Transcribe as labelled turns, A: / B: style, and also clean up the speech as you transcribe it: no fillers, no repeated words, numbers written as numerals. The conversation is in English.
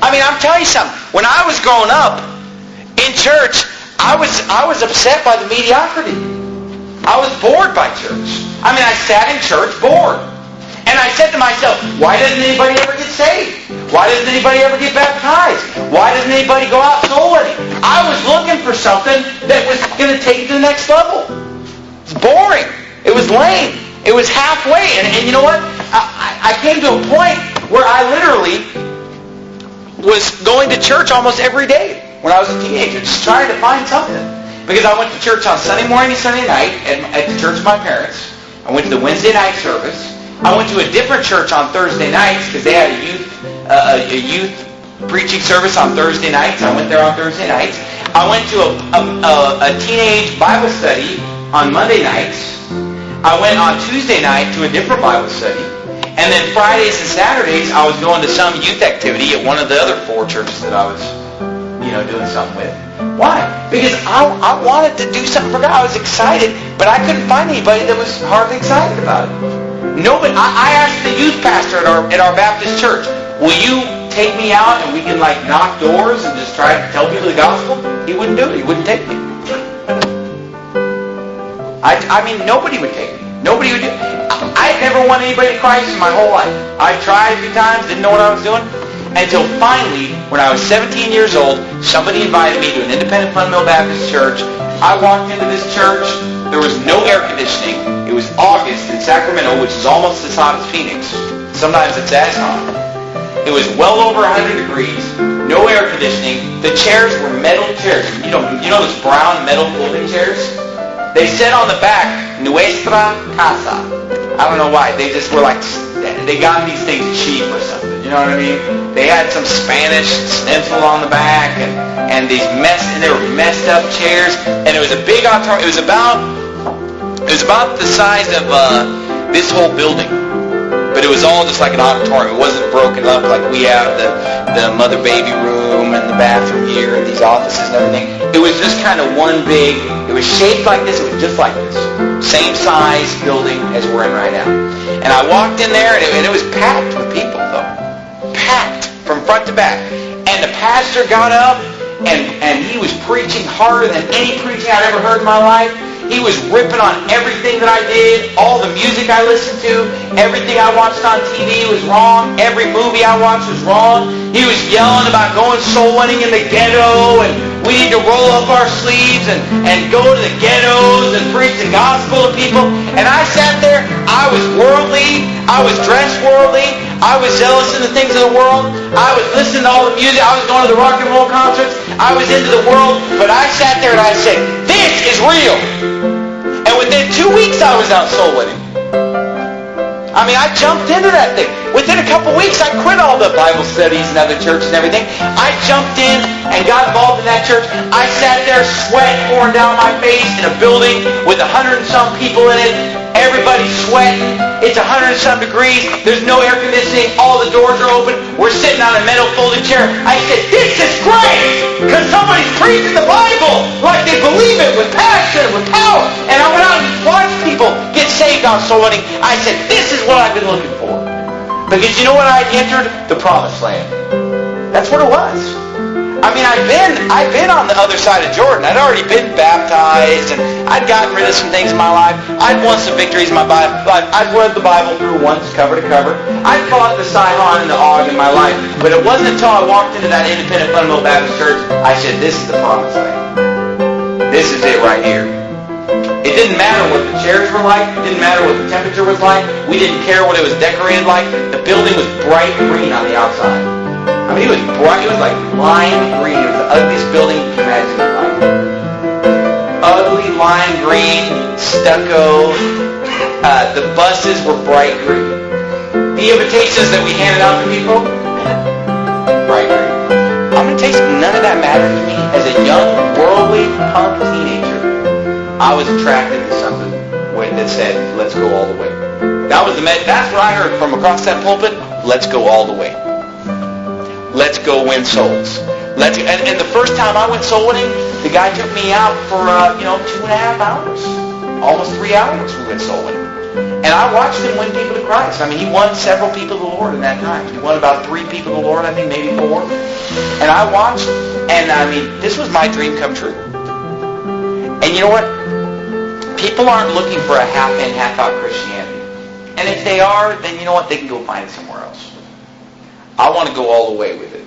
A: I mean, I'm telling you something. When I was growing up in church, I was upset by the mediocrity. I was bored by church. I mean, I sat in church bored. And I said to myself, why doesn't anybody ever get saved? Why doesn't anybody ever get baptized? Why doesn't anybody go out soul winning? I was looking for something that was going to take you to the next level. It's boring. It was lame. It was halfway. And you know what? I came to a point where I literally was going to church almost every day when I was a teenager, just trying to find something. Because I went to church on Sunday morning and Sunday night at the church of my parents. I went to the Wednesday night service. I went to a different church on Thursday nights because they had a youth preaching service on Thursday nights. I went there on Thursday nights. I went to a teenage Bible study on Monday nights. I went on Tuesday night to a different Bible study. And then Fridays and Saturdays, I was going to some youth activity at one of the other 4 churches that I was, doing something with. Why? Because I wanted to do something for God. I was excited, but I couldn't find anybody that was hardly excited about it. Nobody. I asked the youth pastor at our Baptist church, will you take me out and we can knock doors and just try to tell people the gospel? He wouldn't do it. He wouldn't take me. I mean, nobody would take me. Nobody would do it. I had never won anybody to Christ in my whole life. I tried a few times, didn't know what I was doing. Until finally, when I was 17 years old, somebody invited me to an independent fundamental Baptist church. I walked into this church. There was no air conditioning. It was August in Sacramento, which is almost as hot as Phoenix. Sometimes it's as hot. It was well over 100 degrees. No air conditioning. The chairs were metal chairs. You know those brown metal folding chairs? They said on the back, Nuestra Casa. I don't know why. They just were they got these things cheap or something. You know what I mean? They had some Spanish stencil on the back and they were messed up chairs. And it was a big auditorium. It was about the size of this whole building. But it was all just like an auditorium. It wasn't broken up like we have the mother-baby room and the bathroom here and these offices and everything. It was just kind of one big, it was shaped like this. It was just like this. Same size building as we're in right now. And I walked in there and it was packed with people though. Packed from front to back. And the pastor got up and he was preaching harder than any preaching I'd ever heard in my life. He was ripping on everything that I did, all the music I listened to, everything I watched on TV was wrong, every movie I watched was wrong. He was yelling about going soul winning in the ghetto, and we need to roll up our sleeves and go to the ghettos and preach the gospel to people. And I sat there, I was worldly, I was dressed worldly, I was zealous in the things of the world, I was listening to all the music, I was going to the rock and roll concerts, I was into the world, but I sat there and I said, this is real. And within 2 weeks I was out soul winning. I mean, I jumped into that thing. Within a couple weeks, I quit all the Bible studies and other churches and everything. I jumped in and got involved in that church. I sat there, sweat pouring down my face in a building with 100 and some people in it. Everybody's sweating. It's 100 and some degrees. There's no air conditioning. All the doors are open. We're sitting on a metal folding chair. I said, this is great! Because somebody's preaching the Bible like they believe it with passion, with power. And I went out and watched people get saved on soul winning. I said, this is what I've been looking for. Because you know what? I entered the promised land. That's what it was. I mean, I've been on the other side of Jordan. I'd already been baptized, and I'd gotten rid of some things in my life. I'd won some victories in my life. I'd read the Bible through once, cover to cover. I'd fought the Sihon and the Og in my life. But it wasn't until I walked into that independent fundamental Baptist church, I said, this is the promised land. This is it right here. It didn't matter what the chairs were like. It didn't matter what the temperature was like. We didn't care what it was decorated like. The building was bright green on the outside. I mean, it was bright. It was like lime green. It was the ugliest building you can imagine in life. Ugly lime green, stucco. The buses were bright green. The invitations that we handed out to people, bright green. I'm going to tell you something. None of that mattered to me. As a young, worldly, punk teenager, I was attracted to something that said, let's go all the way. That's what I heard from across that pulpit. Let's go all the way. Let's go win souls. And the first time I went soul winning, the guy took me out for 2.5 hours. Almost 3 hours we went soul winning. And I watched him win people to Christ. I mean, he won several people to the Lord in that time. He won about 3 people to the Lord, I think, maybe 4. And I watched, and I mean, this was my dream come true. And you know what? People aren't looking for a half-in, half-out Christianity. And if they are, then you know what? They can go find it somewhere else. I want to go all the way with it.